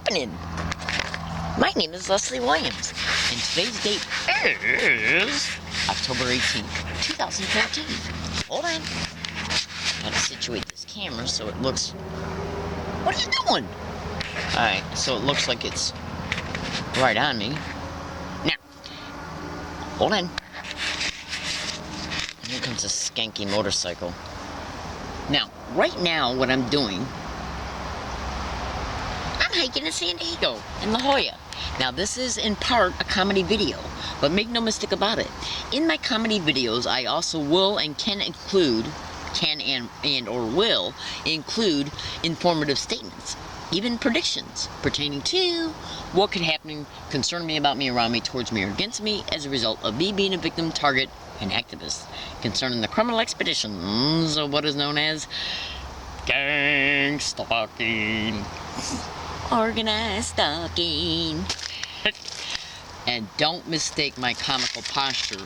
happening? My name is Leslie Williams, and today's date is October 18th, 2014. Hold on. Gotta situate this camera so it looks... What are you doing? Alright, so it looks like it's right on me. Now, hold on. Here comes a skanky motorcycle. Now, right now, what I'm doing, I'm hiking in San Diego, in La Jolla. Now, this is in part a comedy video, but make no mistake about it. In my comedy videos, I also will and can include, or will include informative statements, even predictions pertaining to what could happen concerning me, about me, around me, towards me, or against me as a result of me being a victim, target, and activist concerning the criminal expeditions of what is known as gang stalking. Organized stalking. And don't mistake my comical posture,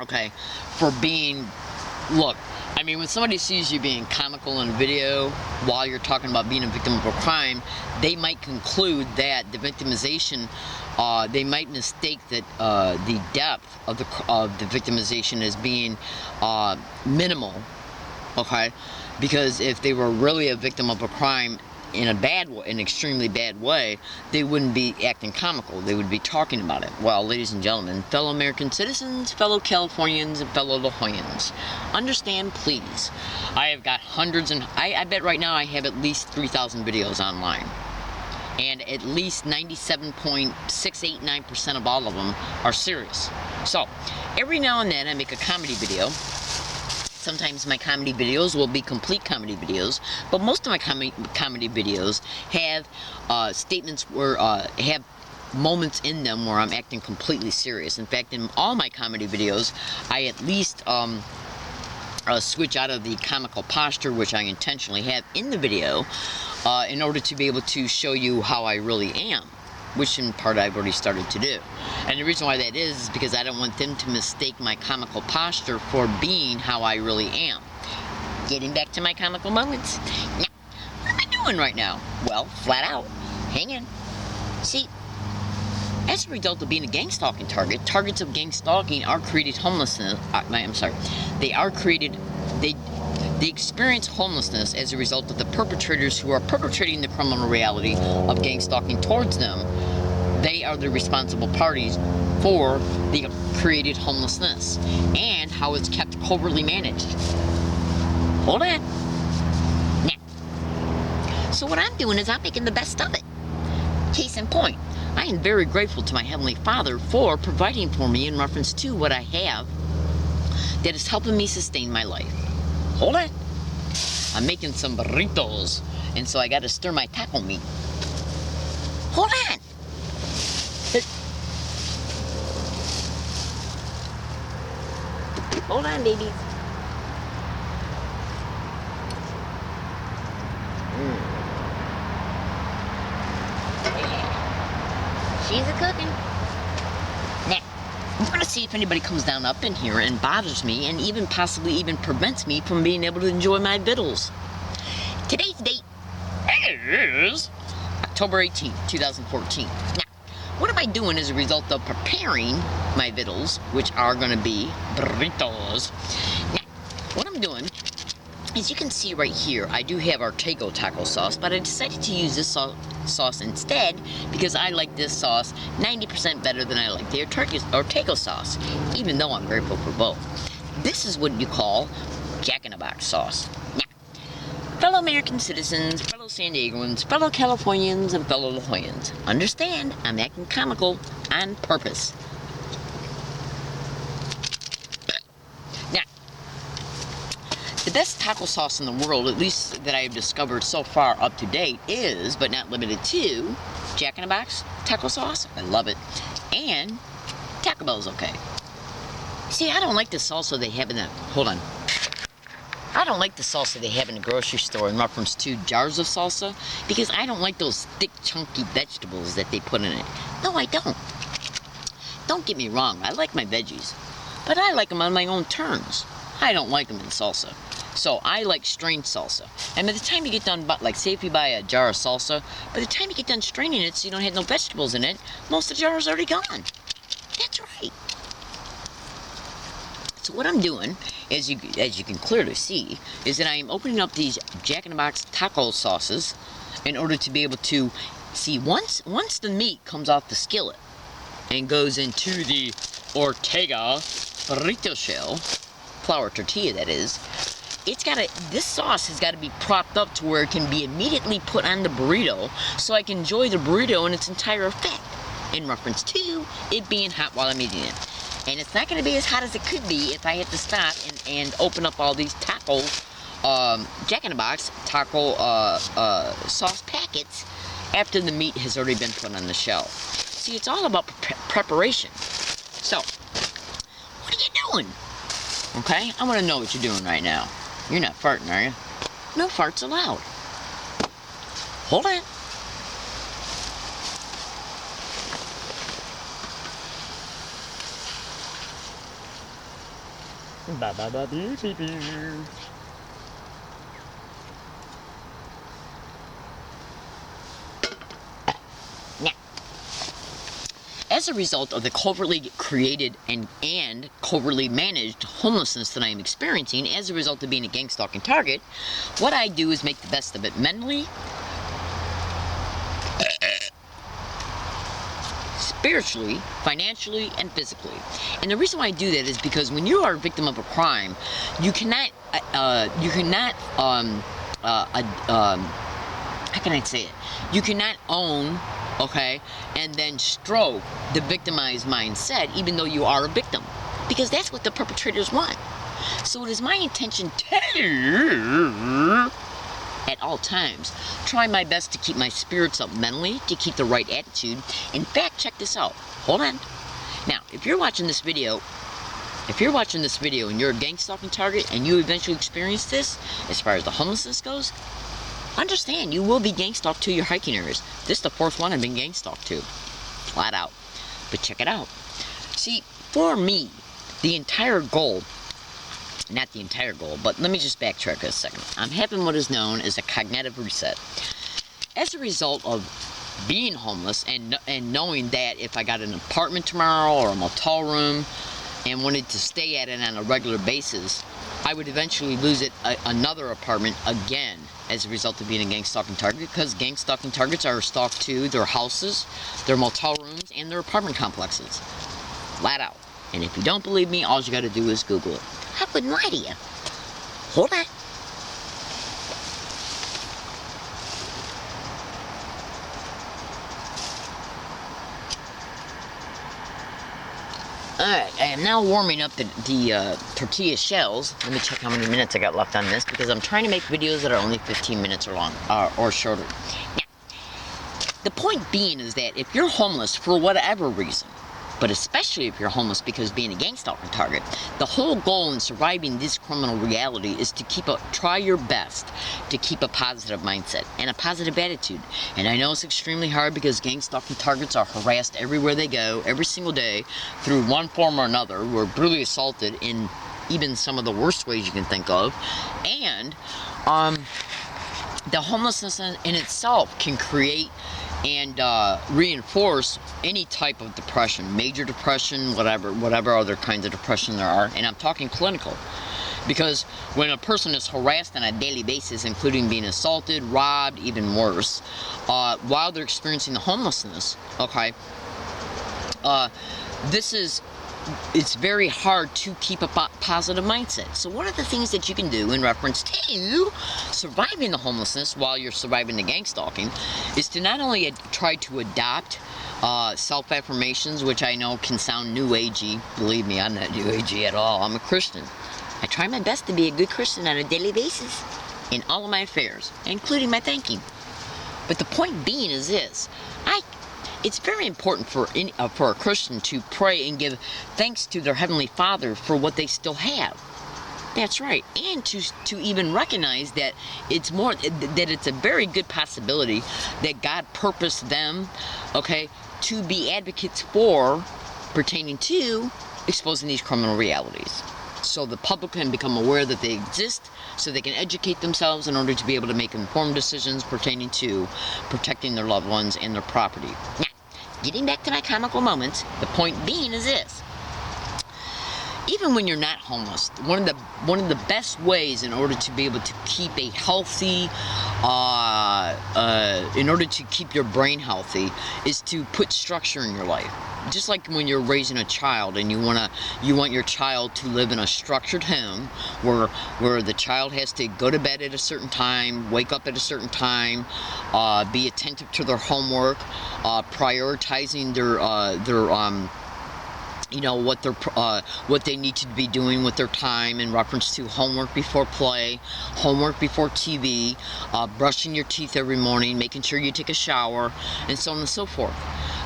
okay, for being, look, I mean, when somebody sees you being comical in a video while you're talking about being a victim of a crime, they might conclude that the victimization, they might mistake that the depth of the victimization as being minimal, okay? Because if they were really a victim of a crime in a bad way, an extremely bad way, they wouldn't be acting comical. They would be talking about it. Well, ladies and gentlemen, fellow American citizens, fellow Californians, and fellow La Jollans, understand, please. I have got hundreds, and I bet right now I have at least 3,000 videos online. And at least 97.689% of all of them are serious. So, every now and then I make a comedy video. Sometimes my comedy videos will be complete comedy videos, but most of my comedy videos have statements where have moments in them where I'm acting completely serious. In fact, in all my comedy videos, I at least switch out of the comical posture, which I intentionally have in the video, in order to be able to show you how I really am, which in part I've already started to do. And the reason why that is because I don't want them to mistake my comical posture for being how I really am. Getting back to my comical moments. Now, what am I doing right now? Well, flat out, hanging. See, as a result of being a gang stalking target, targets of gang stalking are created homelessness. They experience homelessness as a result of the perpetrators who are perpetrating the criminal reality of gang stalking towards them. They are the responsible parties for the created homelessness and how it's kept covertly managed. Hold on. Now, so what I'm doing is I'm making the best of it. Case in point, I am very grateful to my Heavenly Father for providing for me in reference to what I have that is helping me sustain my life. Hold on. I'm making some burritos, and so I gotta stir my taco meat. Hold on. Hold on, babies. Yeah. She's a-cooking. Now, I'm going to see if anybody comes down up in here and bothers me and even possibly even prevents me from being able to enjoy my vittles. Today's date is October 18th, 2014. Now, what am I doing as a result of preparing my vittles, which are going to be burritos? Now, what I'm doing, as you can see right here, I do have Ortega taco sauce, but I decided to use this sauce instead because I like this sauce 90% better than I like the Ortega sauce, even though I'm grateful for both. This is what you call Jack-in-a-Box sauce. Now, fellow American citizens, fellow San Diegans, fellow Californians, and fellow La Jollans, understand I'm acting comical on purpose. Now, the best taco sauce in the world, at least that I have discovered so far up to date, is, but not limited to, Jack-in-a-Box taco sauce. I love it. And Taco Bell's okay. See, I don't like the salsa they have in that. Hold on. I don't like the salsa they have in the grocery store in reference to jars of salsa because I don't like those thick, chunky vegetables that they put in it. No, I don't. Don't get me wrong, I like my veggies, but I like them on my own terms. I don't like them in salsa. So I like strained salsa. And by the time you get done, like say if you buy a jar of salsa, by the time you get done straining it so you don't have no vegetables in it, most of the jar is already gone. That's right. So what I'm doing, as you can clearly see, is that I am opening up these Jack in the Box taco sauces in order to be able to see once the meat comes off the skillet and goes into the Ortega burrito shell, flour tortilla that is, this sauce has got to be propped up to where it can be immediately put on the burrito so I can enjoy the burrito in its entire effect, in reference to it being hot while I'm eating it. And it's not going to be as hot as it could be if I had to stop and open up all these taco, Jack in the Box taco sauce packets after the meat has already been put on the shelf. See, it's all about preparation. So, what are you doing? Okay, I want to know what you're doing right now. You're not farting, are you? No farts allowed. Hold on. Now, as a result of the covertly created and covertly managed homelessness that I am experiencing as a result of being a gang stalking target, what I do is make the best of it mentally, spiritually, financially, and physically. And the reason why I do that is because when you are a victim of a crime, you cannot, how can I say it? You cannot own, okay, and then stroke the victimized mindset even though you are a victim. Because that's what the perpetrators want. So it is my intention to, at all times, try my best to keep my spirits up mentally, to keep the right attitude. In fact, check this out. Hold on. Now, if you're watching this video and you're a gang stalking target and you eventually experience this, as far as the homelessness goes, understand you will be gang stalked to your hiking areas. This is the fourth one I've been gang stalked to. Flat out. But check it out. See, for me, the entire goal, not the entire goal, but let me just backtrack a second. I'm having what is known as a cognitive reset. As a result of being homeless and knowing that if I got an apartment tomorrow or a motel room and wanted to stay at it on a regular basis, I would eventually lose another apartment again as a result of being a gang stalking target, because gang stalking targets are stalked to their houses, their motel rooms, and their apartment complexes. Flat out. And if you don't believe me, all you got to do is Google it. I wouldn't lie to you. Hold on. Alright, I am now warming up the tortilla shells. Let me check how many minutes I got left on this, because I'm trying to make videos that are only 15 minutes or long, or shorter. Now, the point being is that if you're homeless for whatever reason, but especially if you're homeless because being a gang stalking target, the whole goal in surviving this criminal reality is to try your best to keep a positive mindset and a positive attitude. And I know it's extremely hard because gang stalking targets are harassed everywhere they go, every single day, through one form or another. We're brutally assaulted in even some of the worst ways you can think of. And the homelessness in itself can create and reinforce any type of depression, major depression, whatever other kinds of depression there are. And I'm talking clinical, because when a person is harassed on a daily basis, including being assaulted, robbed, even worse, while they're experiencing the homelessness, okay, it's very hard to keep a positive mindset. So one of the things that you can do in reference to surviving the homelessness while you're surviving the gang stalking is to not only try to adopt self-affirmations, which I know can sound new agey. Believe me, I'm not new agey at all. I'm a Christian. I try my best to be a good Christian on a daily basis in all of my affairs, including my thinking. But the point being is this: it's very important for a Christian to pray and give thanks to their Heavenly Father for what they still have. That's right. And to even recognize that it's a very good possibility that God purposed them, okay, to be advocates for pertaining to exposing these criminal realities. so the public can become aware that they exist, so they can educate themselves in order to be able to make informed decisions pertaining to protecting their loved ones and their property. Now, getting back to my comical moments, the point being is this. Even when you're not homeless, one of the best ways in order to be able to keep a healthy, in order to keep your brain healthy, is to put structure in your life. Just like when you're raising a child and you want your child to live in a structured home where the child has to go to bed at a certain time, wake up at a certain time, be attentive to their homework, prioritizing their what they need to be doing with their time in reference to homework before play, homework before TV, brushing your teeth every morning, making sure you take a shower, and so on and so forth.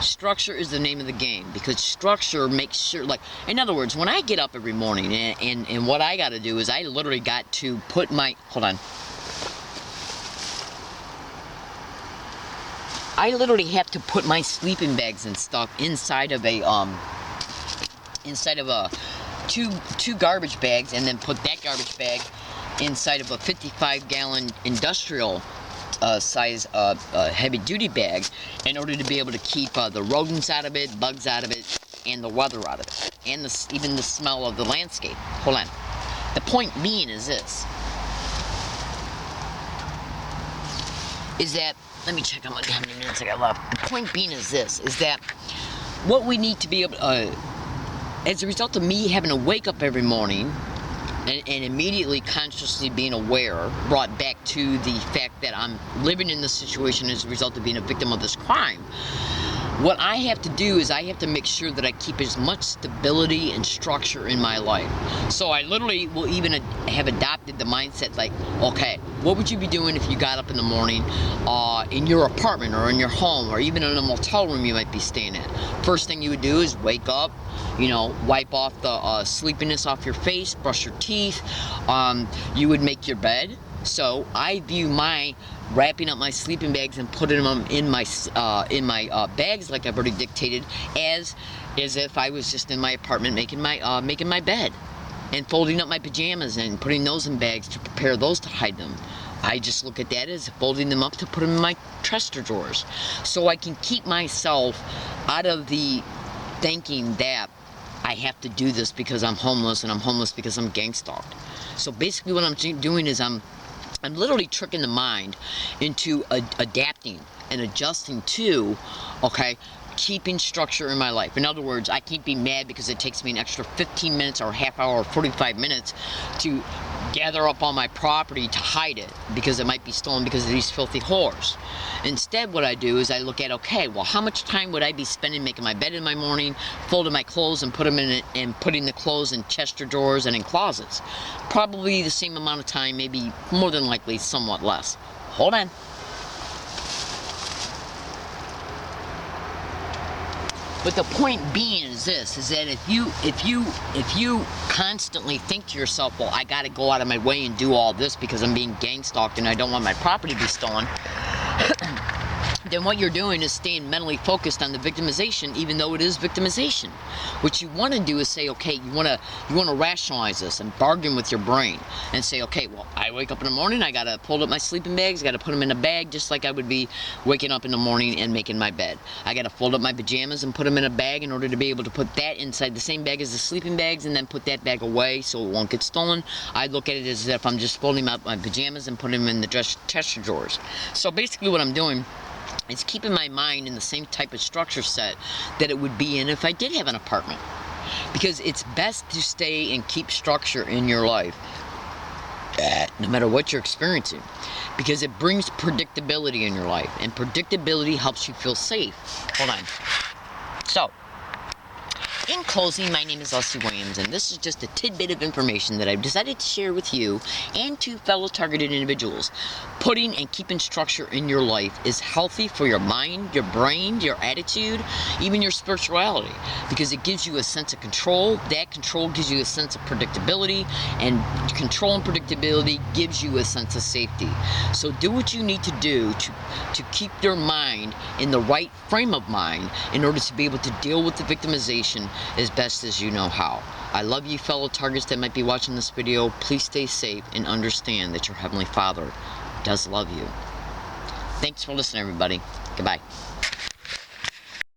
Structure is the name of the game, because structure makes sure, like, in other words, when I get up every morning and what I got to do is I literally got to put my, I literally have to put my sleeping bags and stuff inside of two garbage bags, and then put that garbage bag inside of a 55-gallon industrial size heavy-duty bag in order to be able to keep the rodents out of it, bugs out of it, and the weather out of it, and even the smell of the landscape. Hold on. The point being is this. Is that, let me check how many minutes I got left. The point being is this, is that what we need to be able to, as a result of me having to wake up every morning and immediately consciously being aware, brought back to the fact that I'm living in this situation as a result of being a victim of this crime, what I have to do is I have to make sure that I keep as much stability and structure in my life. So I literally will even have adopted the mindset like, okay, what would you be doing if you got up in the morning in your apartment or in your home or even in a motel room you might be staying at? First thing you would do is wake up, wipe off the sleepiness off your face, brush your teeth. You would make your bed. So I view my wrapping up my sleeping bags and putting them in my bags like I've already dictated as if I was just in my apartment making my bed, and folding up my pajamas and putting those in bags to prepare those to hide them. I just look at that as folding them up to put them in my dresser drawers, so I can keep myself out of the thinking that I have to do this because I'm homeless, and I'm homeless because I'm gang stalked. So basically what I'm doing is I'm literally tricking the mind into adapting and adjusting to, keeping structure in my life. In other words, I can't be mad because it takes me an extra 15 minutes or a half hour or 45 minutes to gather up all my property to hide it because it might be stolen because of these filthy whores. Instead, what I do is I look at, okay, well, how much time would I be spending making my bed in my morning, folding my clothes and putting the clothes in chest of drawers and in closets? Probably the same amount of time, maybe more than likely somewhat less. Hold on. But the point being is this, is that if you constantly think to yourself, well, I got to go out of my way and do all this because I'm being gang stalked and I don't want my property to be stolen, then what you're doing is staying mentally focused on the victimization, even though it is victimization. What you want to do is say, okay, you want to rationalize this and bargain with your brain and say, okay, well, I wake up in the morning, I got to pull up my sleeping bags, got to put them in a bag just like I would be waking up in the morning and making my bed. I got to fold up my pajamas and put them in a bag in order to be able to put that inside the same bag as the sleeping bags and then put that bag away so it won't get stolen. I look at it as if I'm just folding up my pajamas and putting them in the chest drawers. So basically what I'm doing is keeping my mind in the same type of structure set that it would be in if I did have an apartment. Because it's best to stay and keep structure in your life, no matter what you're experiencing. Because it brings predictability in your life, and predictability helps you feel safe. Hold on. So, in closing, my name is Leslie Williams, and this is just a tidbit of information that I've decided to share with you and to fellow targeted individuals. Putting and keeping structure in your life is healthy for your mind, your brain, your attitude, even your spirituality, because it gives you a sense of control. That control gives you a sense of predictability, and control and predictability gives you a sense of safety. So do what you need to do to keep your mind in the right frame of mind in order to be able to deal with the victimization as best as you know how. I love you, fellow targets that might be watching this video. Please stay safe and understand that your Heavenly Father does love you. Thanks for listening, everybody. Goodbye.